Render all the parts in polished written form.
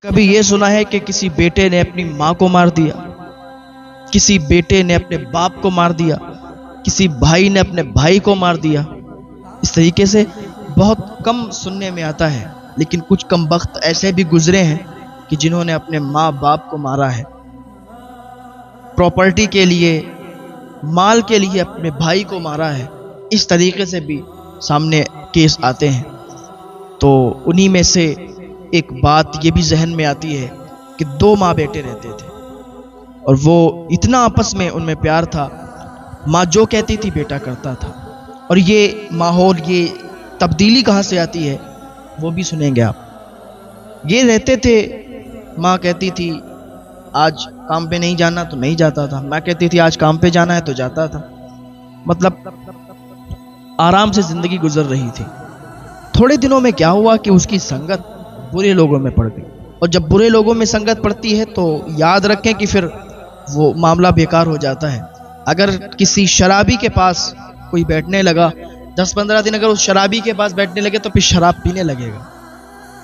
کبھی یہ سنا ہے کہ کسی بیٹے نے اپنی ماں کو مار دیا، کسی بیٹے نے اپنے باپ کو مار دیا، کسی بھائی نے اپنے بھائی کو مار دیا؟ اس طریقے سے بہت کم سننے میں آتا ہے، لیکن کچھ کم بخت ایسے بھی گزرے ہیں کہ جنہوں نے اپنے ماں باپ کو مارا ہے، پراپرٹی کے لیے، مال کے لیے اپنے بھائی کو مارا ہے۔ اس طریقے سے بھی سامنے کیس آتے ہیں۔ تو انہی میں سے ایک بات یہ بھی ذہن میں آتی ہے کہ دو ماں بیٹے رہتے تھے اور وہ اتنا آپس میں ان میں پیار تھا، ماں جو کہتی تھی بیٹا کرتا تھا۔ اور یہ ماحول، یہ تبدیلی کہاں سے آتی ہے وہ بھی سنیں گے آپ۔ یہ رہتے تھے، ماں کہتی تھی آج کام پہ نہیں جانا تو نہیں جاتا تھا، ماں کہتی تھی آج کام پہ جانا ہے تو جاتا تھا۔ مطلب آرام سے زندگی گزر رہی تھی۔ تھوڑے دنوں میں کیا ہوا کہ اس کی سنگت برے لوگوں میں پڑ گئی، اور جب برے لوگوں میں سنگت پڑتی ہے تو یاد رکھیں کہ پھر وہ معاملہ بیکار ہو جاتا ہے۔ اگر کسی شرابی کے پاس کوئی بیٹھنے لگا، 10-15 دن اگر اس شرابی کے پاس بیٹھنے لگے تو پھر شراب پینے لگے گا۔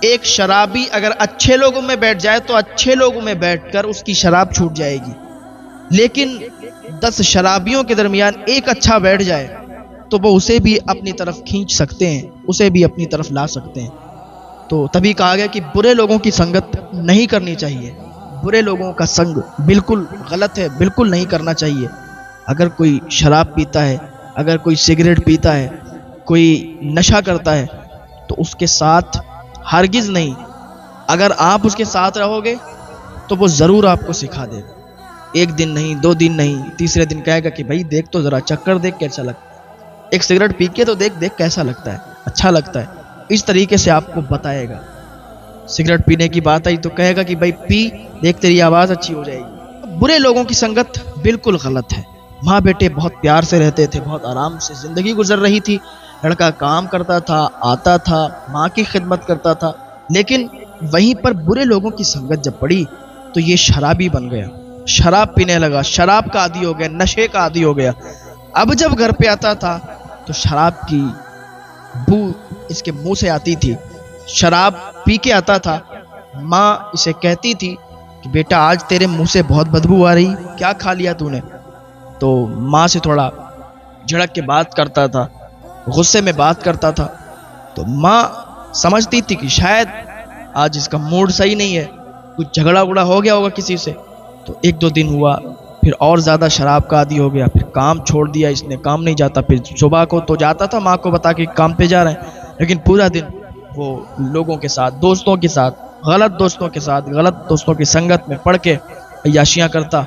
ایک شرابی اگر اچھے لوگوں میں بیٹھ جائے تو اچھے لوگوں میں بیٹھ کر اس کی شراب چھوٹ جائے گی، لیکن 10 شرابیوں کے درمیان ایک اچھا بیٹھ جائے تو وہ اسے بھی اپنی طرف کھینچ سکتے ہیں، اسے بھی اپنی طرف لا سکتے ہیں۔ تو تبھی کہا گیا کہ برے لوگوں کی سنگت نہیں کرنی چاہیے، برے لوگوں کا سنگ بالکل غلط ہے، بالکل نہیں کرنا چاہیے۔ اگر کوئی شراب پیتا ہے، اگر کوئی سگریٹ پیتا ہے، کوئی نشہ کرتا ہے تو اس کے ساتھ ہرگز نہیں۔ اگر آپ اس کے ساتھ رہو گے تو وہ ضرور آپ کو سکھا دے گا، ایک دن نہیں، 2 دن نہیں، تیسرے دن کہے گا کہ بھائی دیکھ تو ذرا چکر دیکھ کیسا لگتا ہے، ایک سگریٹ پی کے تو دیکھ کیسا لگتا ہے، اچھا لگتا ہے۔ اس طریقے سے آپ کو بتائے گا۔ سگریٹ پینے کی بات آئی تو کہے گا کہ بھائی پی، دیکھ تیری آواز اچھی ہو جائے گی۔ برے لوگوں کی سنگت بالکل غلط ہے۔ ماں بیٹے بہت پیار سے رہتے تھے، بہت آرام سے زندگی گزر رہی تھی، لڑکا کام کرتا تھا، آتا تھا، ماں کی خدمت کرتا تھا، لیکن وہیں پر برے لوگوں کی سنگت جب پڑی تو یہ شرابی بن گیا، شراب پینے لگا، شراب کا عادی ہو گیا، نشے کا عادی ہو گیا۔ اب جب گھر پہ آتا تھا تو شراب کی بو اس کے منہ سے آتی تھی، شراب پی کے آتا تھا، ماں اسے کہتی تھی کہ بیٹا آج تیرے منہ سے بہت بدبو آ رہی، کیا کھا لیا تو نے؟ تو ماں سے تھوڑا جھڑک کے بات کرتا تھا، غصے میں بات کرتا تھا، تو ماں سمجھتی تھی کہ شاید آج اس کا موڈ صحیح نہیں ہے، کچھ جھگڑا وگڑا ہو گیا ہوگا کسی سے۔ تو 1-2 دن ہوا، پھر اور زیادہ شراب کا عادی ہو گیا، پھر کام چھوڑ دیا اس نے، کام نہیں جاتا۔ پھر صبح کو تو جاتا تھا ماں کو بتا کے کام پہ جا رہے ہیں، لیکن پورا دن وہ لوگوں کے ساتھ، دوستوں کے ساتھ، غلط دوستوں کی سنگت میں پڑ کے عیاشیاں کرتا،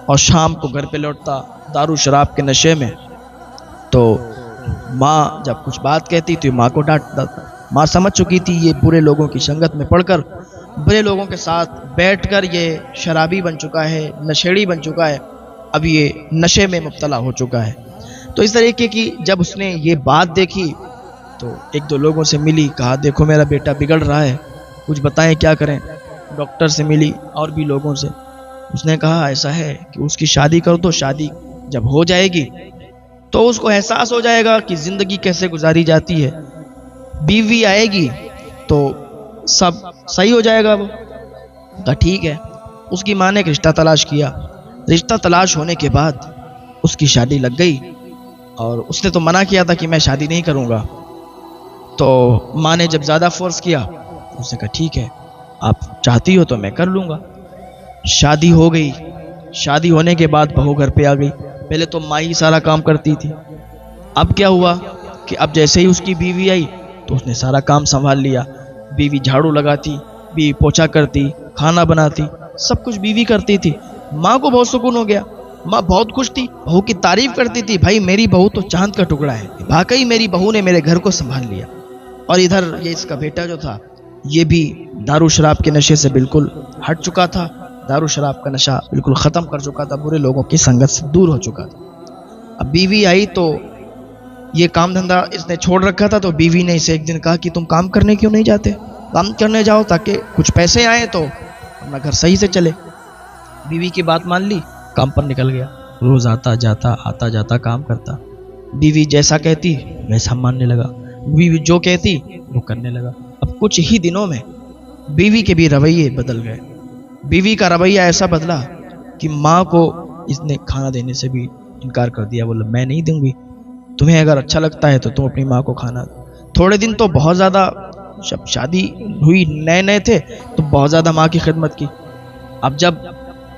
اور شام کو گھر پہ لوٹتا دارو شراب کے نشے میں۔ تو ماں جب کچھ بات کہتی تو ماں کو ڈانٹتا تھا۔ ماں سمجھ چکی تھی یہ برے لوگوں کی سنگت میں پڑھ کر، برے لوگوں کے ساتھ بیٹھ کر یہ شرابی بن چکا ہے، نشیڑی بن چکا ہے، اب یہ نشے میں مبتلا ہو چکا ہے۔ تو اس طریقے کی جب اس نے یہ بات دیکھی تو 1-2 لوگوں سے ملی، کہا دیکھو میرا بیٹا بگڑ رہا ہے، کچھ بتائیں کیا کریں۔ ڈاکٹر سے ملی اور بھی لوگوں سے، اس نے کہا ایسا ہے کہ اس کی شادی کر دو، شادی جب ہو جائے گی تو اس کو احساس ہو جائے گا کہ زندگی کیسے گزاری جاتی ہے، بیوی آئے گی تو سب صحیح ہو جائے گا۔ وہ کہا ٹھیک ہے۔ اس کی ماں نے ایک رشتہ تلاش کیا، رشتہ تلاش ہونے کے بعد اس کی شادی لگ گئی، اور اس نے تو منع کیا تھا کہ میں شادی نہیں کروں گا۔ تو ماں نے جب زیادہ فورس کیا، اس نے کہا ٹھیک ہے آپ چاہتی ہو تو میں کر لوں گا۔ شادی ہو گئی، شادی ہونے کے بعد بہو گھر پہ آ گئی۔ پہلے تو ماں ہی سارا کام کرتی تھی، اب کیا ہوا کہ اب جیسے ہی اس کی بیوی آئی تو اس نے سارا کام سنبھال لیا۔ بیوی جھاڑو لگاتی، بیوی پوچھا کرتی، کھانا بناتی، سب کچھ بیوی کرتی تھی۔ ماں کو بہت سکون ہو گیا، ماں بہت خوش تھی، بہو کی تعریف کرتی تھی، بھائی میری بہو تو چاند کا ٹکڑا ہے، واقعی میری بہو نے میرے گھر کو سنبھال لیا۔ اور ادھر یہ اس کا بیٹا جو تھا یہ بھی دارو شراب کے نشے سے بالکل ہٹ چکا تھا، دارو شراب کا نشہ بالکل ختم کر چکا تھا، برے لوگوں کی سنگت سے دور ہو چکا تھا۔ اب بیوی آئی تو یہ کام دھندا اس نے چھوڑ رکھا تھا، تو بیوی نے اسے ایک دن کہا کہ تم کام کرنے کیوں نہیں جاتے، کام کرنے جاؤ تاکہ کچھ پیسے آئیں تو اپنا گھر صحیح سے چلے۔ بیوی کی بات مان لی، کام پر نکل گیا، روز آتا جاتا کام کرتا۔ بیوی جیسا کہتی ویسا ماننے لگا، بیوی جو کہتی وہ کرنے لگا۔ اب کچھ ہی دنوں میں بیوی کے بھی رویے بدل گئے. بیوی کا رویہ ایسا بدلا کہ ماں کو اس نے کھانا دینے سے بھی انکار کر دیا. بولا میں نہیں دوں گی، تمہیں اگر اچھا لگتا ہے تو تم اپنی ماں کو کھانا دو. تھوڑے دن تو بہت زیادہ، جب شادی ہوئی نئے تھے تو بہت زیادہ ماں کی خدمت کی. اب جب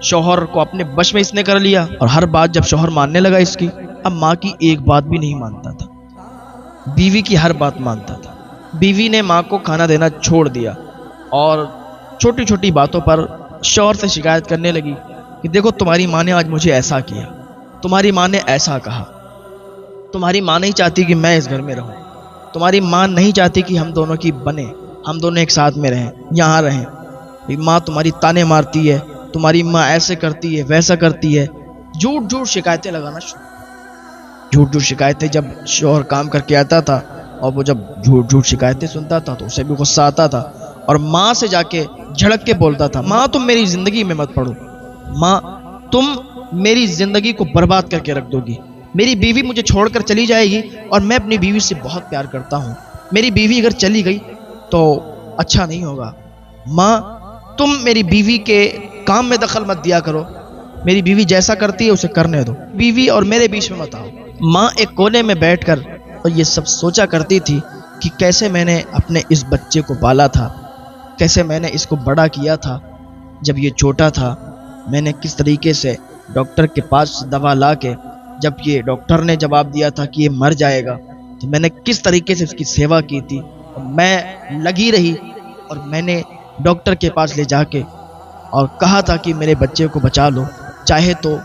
شوہر کو اپنے بش میں اس نے کر لیا اور ہر بات جب شوہر ماننے لگا اس کی، اب ماں کی ایک بات بھی نہیں مانتا تھا، بیوی کی ہر بات مانتا تھا. بیوی نے ماں کو کھانا دینا چھوڑ دیا اور چھوٹی چھوٹی باتوں پر شوہر سے شکایت کرنے لگی کہ دیکھو تمہاری ماں نے آج مجھے ایسا کیا، تمہاری ماں نے ایسا کہا، تمہاری ماں نہیں چاہتی کہ میں اس گھر میں رہوں، تمہاری ماں نہیں چاہتی کہ ہم دونوں کی بنے، ہم دونوں ایک ساتھ میں رہیں، یہاں رہیں. ماں تمہاری تانے مارتی ہے، تمہاری ماں ایسے کرتی ہے، ویسا کرتی ہے. جھوٹ جھوٹ شکایتیں لگانا شروع. جھوٹ جھوٹ شکایتیں. جب شوہر کام کر کے آتا تھا اور وہ جب جھوٹ جھوٹ شکایتیں سنتا تھا تو اسے بھی غصہ آتا تھا اور ماں سے جا کے جھڑک کے بولتا تھا، ماں تم میری زندگی میں مت پڑو، ماں تم میری زندگی کو برباد کر کے رکھ دو گی. میری بیوی مجھے چھوڑ کر چلی جائے گی اور میں اپنی بیوی سے بہت پیار کرتا ہوں، میری بیوی اگر چلی گئی تو اچھا نہیں ہوگا. ماں تم میری بیوی کے کام میں دخل مت دیا کرو، میری بیوی جیسا کرتی ہے اسے کرنے دو، بیوی اور میرے بیچ میں مت آؤ. ماں ایک کونے میں بیٹھ کر اور یہ سب سوچا کرتی تھی کہ کیسے میں نے اپنے اس بچے کو پالا تھا، کیسے میں نے اس کو بڑا کیا تھا. جب یہ چھوٹا تھا میں نے کس طریقے سے ڈاکٹر کے پاس دوا لا کے، جب یہ ڈاکٹر نے جواب دیا تھا کہ یہ مر جائے گا، تو میں نے کس طریقے سے اس کی سیوا کی تھی. میں لگی رہی اور میں نے ڈاکٹر کے پاس لے جا کے اور کہا تھا کہ میرے بچے کو بچا لو، چاہے تو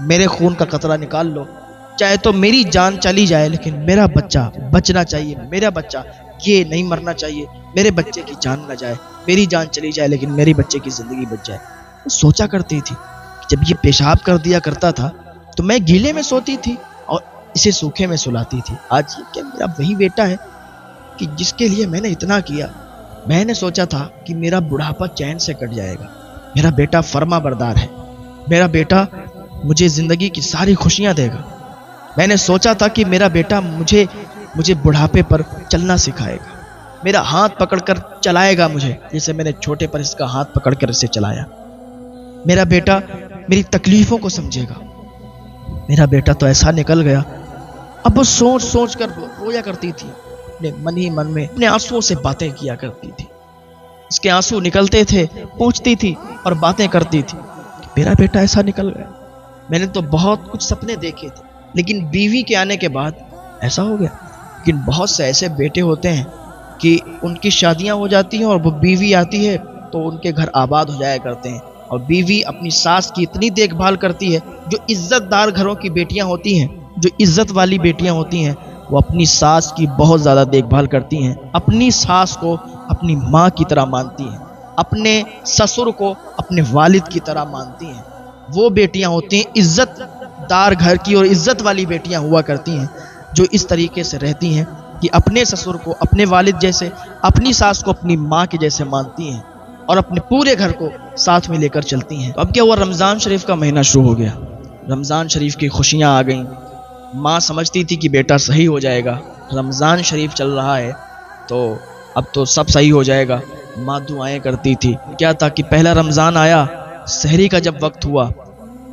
میرے خون کا قطرہ نکال لو، چاہے تو میری جان چلی جائے لیکن میرا بچہ بچنا چاہیے، میرا بچہ یہ نہیں مرنا چاہیے، میرے بچے کی جان نہ جائے، میری جان چلی جائے لیکن میری بچے کی زندگی بچ جائے. وہ سوچا کرتی تھی جب یہ پیشاب کر دیا کرتا تھا تو میں گیلے میں سوتی تھی اور اسے سوکھے میں سلاتی تھی. آج یہ کیا میرا وہی بیٹا ہے کہ جس کے لیے میں نے اتنا کیا. میں نے سوچا تھا کہ میرا بڑھاپا چین سے کٹ جائے گا، میرا بیٹا فرما بردار ہے، میرا بیٹا مجھے زندگی کی ساری خوشیاں دے گا. میں نے سوچا تھا کہ میرا بیٹا مجھے بڑھاپے پر چلنا سکھائے گا، میرا ہاتھ پکڑ کر چلائے گا مجھے، جیسے میں نے چھوٹے پر اس کا ہاتھ پکڑ کر اسے چلایا. میرا بیٹا میری تکلیفوں کو سمجھے گا. میرا بیٹا تو ایسا نکل گیا. اب وہ سوچ سوچ کر رویا کرتی تھی، اپنے من ہی من میں اپنے آنسوؤں سے باتیں کیا کرتی تھی. اس کے آنسو نکلتے تھے، پوچھتی تھی اور باتیں کرتی تھی. میرا بیٹا ایسا نکل گیا. میں نے تو بہت کچھ سپنے دیکھے تھے لیکن بیوی کے آنے کے بعد ایسا ہو گیا. لیکن بہت سے ایسے بیٹے ہوتے ہیں کہ ان کی شادیاں ہو جاتی ہیں اور وہ بیوی آتی ہے تو ان کے گھر آباد ہو جایا کرتے ہیں. اور بیوی اپنی ساس کی اتنی دیکھ بھال کرتی ہے. جو عزت دار گھروں کی بیٹیاں ہوتی ہیں، جو عزت والی بیٹیاں ہوتی ہیں، وہ اپنی ساس کی بہت زیادہ دیکھ بھال کرتی ہیں، اپنی ساس کو اپنی ماں کی طرح مانتی ہیں، اپنے سسر کو اپنے والد کی طرح مانتی ہیں. وہ بیٹیاں ہوتی ہیں عزت دار گھر کی اور عزت والی بیٹیاں ہوا کرتی ہیں جو اس طریقے سے رہتی ہیں کہ اپنے سسر کو اپنے والد جیسے، اپنی ساس کو اپنی ماں کے جیسے مانتی ہیں اور اپنے پورے گھر کو ساتھ میں لے کر چلتی ہیں. اب کیا ہوا، رمضان شریف کا مہینہ شروع ہو گیا، رمضان شریف کی خوشیاں آ گئیں. ماں سمجھتی تھی کہ بیٹا صحیح ہو جائے گا، رمضان شریف چل رہا ہے تو اب تو سب صحیح ہو جائے گا. ماں دعائیں کرتی تھی. کیا تھا کہ پہلا رمضان آیا، سحری کا جب وقت ہوا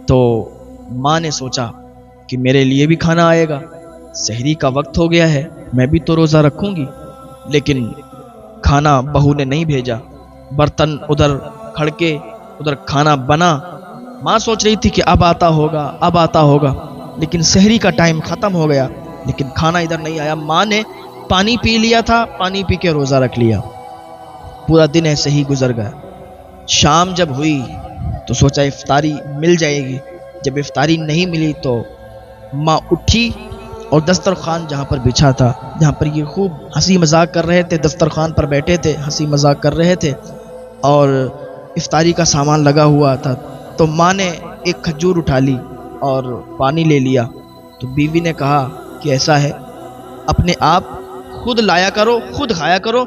تو ماں نے سوچا کہ میرے لیے بھی کھانا آئے گا، سحری کا وقت ہو گیا ہے، میں بھی تو روزہ رکھوں گی. لیکن کھانا بہو نے نہیں بھیجا. برتن ادھر کھڑکے ادھر کھانا بنا. ماں سوچ رہی تھی کہ اب آتا ہوگا لیکن سحری کا ٹائم ختم ہو گیا لیکن کھانا ادھر نہیں آیا. ماں نے پانی پی لیا تھا، پانی پی کے روزہ رکھ لیا. پورا دن ایسے ہی گزر گیا. شام جب ہوئی تو سوچا افطاری مل جائے گی. جب افطاری نہیں ملی تو ماں اٹھی اور دسترخوان جہاں پر بچھا تھا، جہاں پر یہ خوب ہنسی مذاق کر رہے تھے، دسترخوان پر بیٹھے تھے، ہنسی مذاق کر رہے تھے اور افطاری کا سامان لگا ہوا تھا، تو ماں نے ایک کھجور اٹھا لی اور پانی لے لیا. تو بیوی نے کہا کہ ایسا ہے، اپنے آپ خود لایا کرو، خود کھایا کرو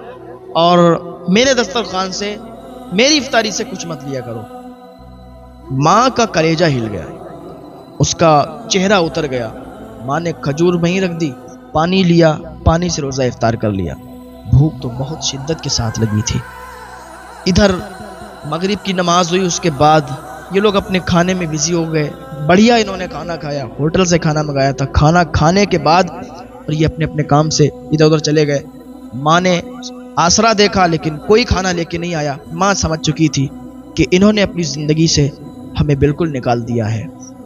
اور میرے دسترخوان سے، میری افطاری سے کچھ مت لیا کرو. ماں کا کلیجہ ہل گیا، اس کا چہرہ اتر گیا. ماں نے کھجور وہیں رکھ دی، پانی لیا، پانی سے روزہ افطار کر لیا. بھوک تو بہت شدت کے ساتھ لگی تھی. ادھر مغرب کی نماز ہوئی، اس کے بعد یہ لوگ اپنے کھانے میں بزی ہو گئے. بڑھیا انہوں نے کھانا کھایا، ہوٹل سے کھانا منگایا تھا. کھانا کھانے کے بعد اور یہ اپنے اپنے کام سے ادھر ادھر چلے گئے. ماں نے آسرا دیکھا لیکن کوئی کھانا لے کے نہیں آیا. ماں سمجھ چکی تھی کہ انہوں نے اپنی زندگی سے ہمیں بالکل نکال دیا ہے،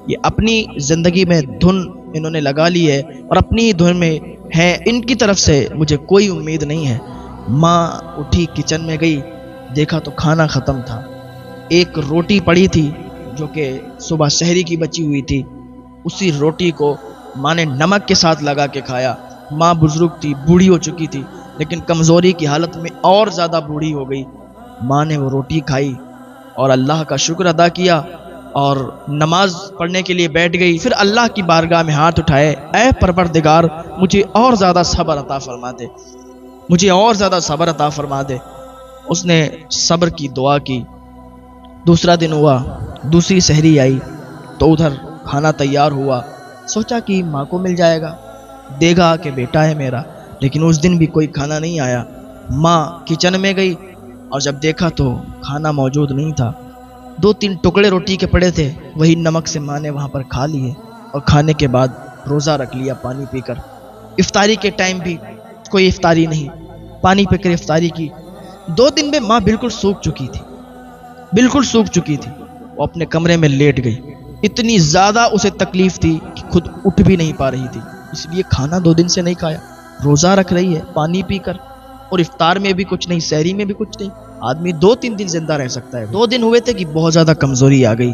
یہ اپنی زندگی میں دھن انہوں نے لگا لی ہے اور اپنی دھن میں ہے، ان کی طرف سے مجھے کوئی امید نہیں ہے. ماں اٹھی، کچن میں گئی، دیکھا تو کھانا ختم تھا. ایک روٹی پڑی تھی جو کہ صبح سحری کی بچی ہوئی تھی، اسی روٹی کو ماں نے نمک کے ساتھ لگا کے کھایا. ماں بزرگ تھی، بوڑھی ہو چکی تھی، لیکن کمزوری کی حالت میں اور زیادہ بوڑھی ہو گئی. ماں نے وہ روٹی کھائی اور اللہ کا شکر ادا کیا اور نماز پڑھنے کے لیے بیٹھ گئی. پھر اللہ کی بارگاہ میں ہاتھ اٹھائے، اے پروردگار مجھے اور زیادہ صبر عطا فرما دے، مجھے اور زیادہ صبر عطا فرما دے. اس نے صبر کی دعا کی. دوسرا دن ہوا، دوسری سحری آئی تو ادھر کھانا تیار ہوا. سوچا کہ ماں کو مل جائے گا، دے گا کہ بیٹا ہے میرا، لیکن اس دن بھی کوئی کھانا نہیں آیا. ماں کچن میں گئی اور جب دیکھا تو کھانا موجود نہیں تھا. 2-3 ٹکڑے روٹی کے پڑے تھے، وہی نمک سے ماں نے وہاں پر کھا لیے اور کھانے کے بعد روزہ رکھ لیا پانی پی کر. افطاری کے ٹائم بھی کوئی افطاری نہیں، پانی پی کر افطاری کی. 2 دن میں ماں بالکل سوکھ چکی تھی، بالکل سوکھ چکی تھی. وہ اپنے کمرے میں لیٹ گئی. اتنی زیادہ اسے تکلیف تھی کہ خود اٹھ بھی نہیں پا رہی تھی، اس لیے کھانا 2 دن سے نہیں کھایا، روزہ رکھ رہی ہے پانی پی کر، اور افطار میں بھی کچھ نہیں، سحری میں بھی کچھ نہیں. آدمی 2-3 دن زندہ رہ سکتا ہے. 2 دن ہوئے تھے کہ بہت زیادہ کمزوری آ گئی.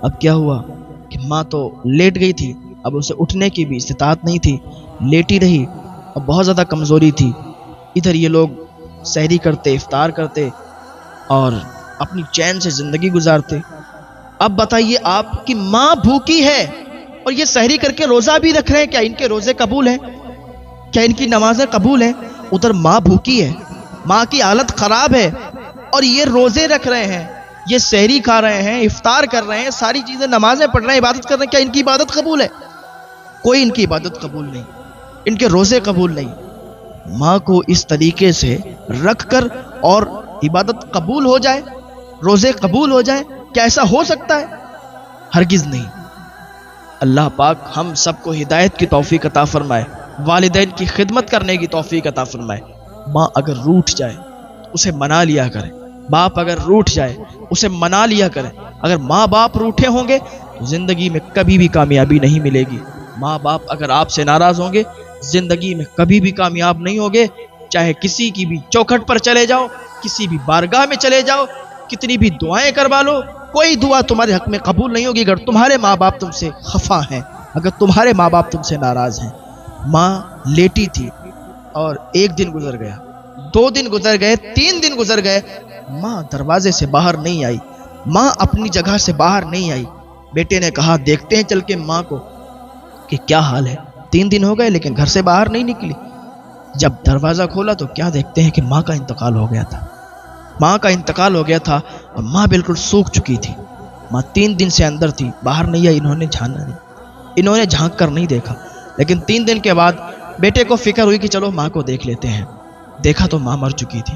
اب کیا ہوا کہ ماں تو لیٹ گئی تھی، اب اسے اٹھنے کی بھی استطاعت نہیں تھی، لیٹی رہی اور بہت زیادہ کمزوری تھی. ادھر یہ لوگ سحری کرتے، افطار کرتے اور اپنی چین سے زندگی گزارتے. اب بتائیے آپ کی ماں بھوکی ہے اور یہ سحری کر کے روزہ بھی رکھ رہے ہیں، کیا ان کے روزے قبول ہیں؟ کیا ان کی نمازیں قبول ہیں؟ ادھر ماں بھوکی ہے، ماں کی حالت خراب ہے اور یہ روزے رکھ رہے ہیں، یہ سحری کھا رہے ہیں، افطار کر رہے ہیں، ساری چیزیں، نمازیں پڑھ رہے ہیں، عبادت کر رہے ہیں. کیا ان کی عبادت قبول ہے؟ کوئی ان کی عبادت قبول نہیں، ان کے روزے قبول نہیں. ماں کو اس طریقے سے رکھ کر اور عبادت قبول ہو جائے، روزے قبول ہو جائے، کیا ایسا ہو سکتا ہے؟ ہرگز نہیں. اللہ پاک ہم سب کو ہدایت کی توفیق عطا فرمائے، والدین کی خدمت کرنے کی توفیق عطا فرمائے. ماں اگر روٹھ جائے اسے منا لیا کرے، باپ اگر روٹھ جائے اسے منا لیا کرے. اگر ماں باپ روٹھے ہوں گے تو زندگی میں کبھی بھی کامیابی نہیں ملے گی. ماں باپ اگر آپ سے ناراض ہوں گے زندگی میں کبھی بھی کامیاب نہیں ہوگے. چاہے کسی کی بھی چوکھٹ پر چلے جاؤ، کسی بھی بارگاہ میں چلے جاؤ، کتنی بھی دعائیں کروا لو، کوئی دعا تمہارے حق میں قبول نہیں ہوگی اگر تمہارے ماں باپ تم سے خفا ہیں، اگر تمہارے ماں باپ تم سے ناراض ہیں. ماں لیٹی تھی اور 1 دن گزر گیا، 2 دن گزر گئے، 3 دن گزر گئے، ماں دروازے سے باہر نہیں آئی، ماں اپنی جگہ سے باہر نہیں آئی. بیٹے نے کہا دیکھتے ہیں چل کے ماں کو کہ کیا حال ہے. 3 دن ہو گئے لیکن گھر سے باہر نہیں نکلی. جب دروازہ کھولا تو کیا دیکھتے ہیں کہ ماں کا انتقال ہو گیا تھا. ماں کا انتقال ہو گیا تھا اور ماں بالکل سوکھ چکی تھی. ماں 3 دن سے اندر تھی، باہر نہیں آئی. انہوں نے جھانا نہیں، انہوں نے جھانک کر نہیں دیکھا. لیکن 3 دن کے بعد بیٹے کو فکر ہوئی کہ چلو ماں کو دیکھ لیتے ہیں. دیکھا تو ماں مر چکی تھی.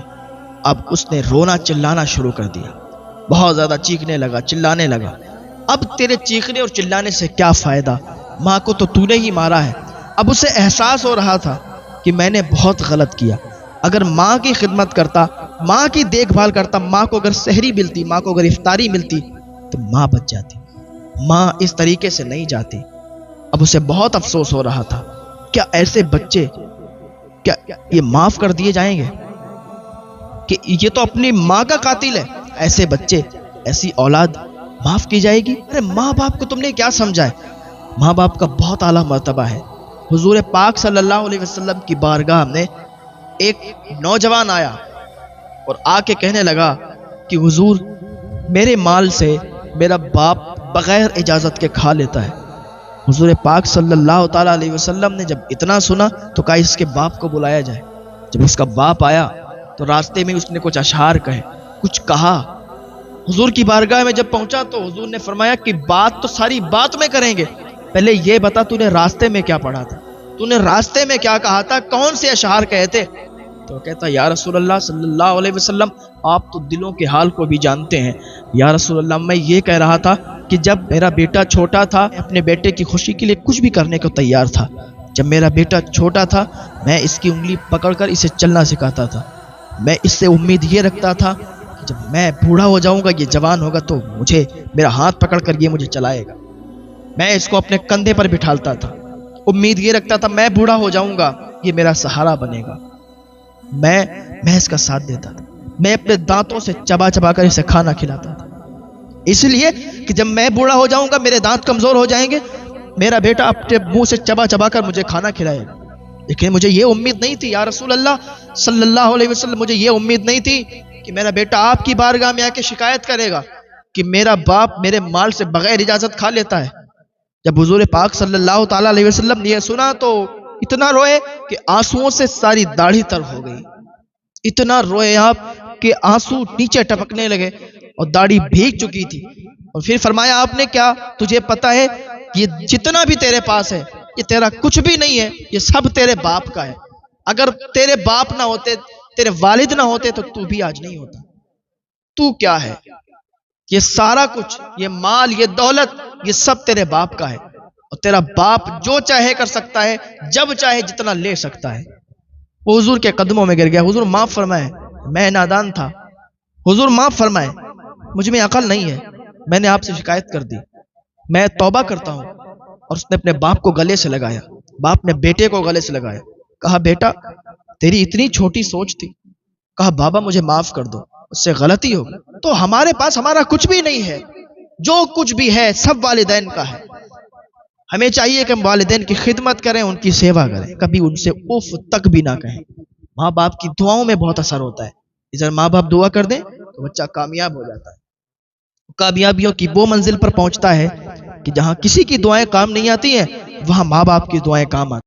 اب اس نے رونا چلانا شروع کر دیا، بہت زیادہ چیخنے لگا، چلانے لگا. اب تیرے چیخنے اور چلانے سے کیا فائدہ، ماں کو تو نے ہی مارا ہے. اب اسے احساس ہو رہا تھا کہ میں نے بہت غلط کیا. اگر ماں کی خدمت کرتا، ماں کی دیکھ بھال کرتا، ماں کو اگر سحری ملتی، ماں کو اگر افطاری ملتی تو ماں بچ جاتی. ماں اس طریقے سے نہیں جاتی. اب اسے بہت افسوس ہو رہا تھا. کیا ایسے بچے کیا یہ معاف کر دیے جائیں گے کہ یہ تو اپنی ماں کا قاتل ہے؟ ایسے بچے، ایسی اولاد معاف کی جائے گی؟ ارے ماں باپ کو تم نے کیا سمجھا ہے؟ ماں باپ کا بہت اعلیٰ مرتبہ ہے. حضور پاک صلی اللہ علیہ وسلم کی بارگاہ میں ایک نوجوان آیا اور آ کے کہنے لگا کہ حضور میرے مال سے میرا باپ بغیر اجازت کے کھا لیتا ہے. حضور پاک صلی اللہ تعالیٰ علیہ وسلم نے جب اتنا سنا تو کہا اس کے باپ کو بلایا جائے. جب اس کا باپ آیا تو راستے میں اس نے کچھ اشعار کہے، کچھ کہا. حضور کی بارگاہ میں جب پہنچا تو حضور نے فرمایا کہ بات تو ساری بات میں کریں گے، پہلے یہ بتا تو نے راستے میں کیا پڑھا تھا، تو نے راستے میں کیا کہا تھا، کون سے اشعار کہے تھے؟ تو تو وہ کہتا ہے یا رسول اللہ صلی اللہ علیہ وسلم آپ تو دلوں کے حال کو بھی جانتے ہیں. یا رسول اللہ میں یہ کہہ رہا تھا کہ جب میرا بیٹا چھوٹا تھا اپنے بیٹے کی خوشی کے لیے کچھ بھی کرنے کو تیار تھا. جب میرا بیٹا چھوٹا تھا میں اس کی انگلی پکڑ کر اسے چلنا سکھاتا تھا. میں اس سے امید یہ رکھتا تھا کہ جب میں بوڑھا ہو جاؤں گا یہ جوان ہوگا تو مجھے میرا ہاتھ پکڑ کر یہ مجھے چلائے گا. میں اس کو اپنے کندھے پر بٹھالتا تھا. امید یہ رکھتا تھا میں بوڑھا ہو جاؤں گا یہ میرا سہارا بنے گا. میں اس کا ساتھ دیتا تھا. میں اپنے دانتوں سے چبا چبا کر اسے کھانا کھلاتا تھا اس لیے کہ جب میں بوڑھا ہو جاؤں گا میرے دانت کمزور ہو جائیں گے میرا بیٹا اپنے منہ سے چبا چبا کر مجھے کھانا کھلائے گا. لیکن مجھے یہ امید نہیں تھی یا رسول اللہ صلی اللہ علیہ وسلم مجھے یہ امید نہیں تھی کہ میرا بیٹا آپ کی بارگاہ میں آ کے شکایت کرے گا کہ میرا باپ میرے مال سے بغیر اجازت کھا لیتا ہے. جب حضور پاک صلی اللہ تعالی علیہ وسلم نے یہ سنا تو اتنا روئے کہ آنسوؤں سے ساری داڑھی تر ہو گئی. اتنا روئے آپ کہ آنسو نیچے ٹپکنے لگے اور داڑھی بھیگ چکی تھی. اور پھر فرمایا آپ نے کیا تجھے پتا ہے یہ جتنا بھی تیرے پاس ہے یہ تیرا کچھ بھی نہیں ہے یہ سب تیرے باپ کا ہے. اگر تیرے باپ نہ ہوتے تیرے والد نہ ہوتے تو تو بھی آج نہیں ہوتا. تو کیا ہے یہ سارا کچھ یہ مال یہ دولت یہ سب تیرے باپ کا ہے اور تیرا باپ جو چاہے کر سکتا ہے جب چاہے جتنا لے سکتا ہے. وہ حضور کے قدموں میں گر گیا. حضور معاف فرمائے میں نادان تھا. حضور معاف فرمائے مجھ میں عقل نہیں ہے میں نے آپ سے شکایت کر دی. میں توبہ کرتا ہوں. اور اس نے اپنے باپ کو گلے سے لگایا. باپ نے بیٹے کو گلے سے لگایا. کہا بیٹا تیری اتنی چھوٹی سوچ تھی. کہا بابا مجھے معاف کر دو اس سے غلطی ہو. تو ہمارے پاس ہمارا کچھ بھی نہیں ہے. جو کچھ بھی ہے سب والدین کا ہے. ہمیں چاہیے کہ ہم والدین کی خدمت کریں ان کی سیوا کریں کبھی ان سے اف تک بھی نہ کہیں. ماں باپ کی دعاؤں میں بہت اثر ہوتا ہے. اگر ماں باپ دعا کر دیں تو بچہ کامیاب ہو جاتا ہے. کامیابیوں کی وہ منزل پر پہنچتا ہے کہ جہاں کسی کی دعائیں کام نہیں آتی ہیں وہاں ماں باپ کی دعائیں کام آتی ہیں.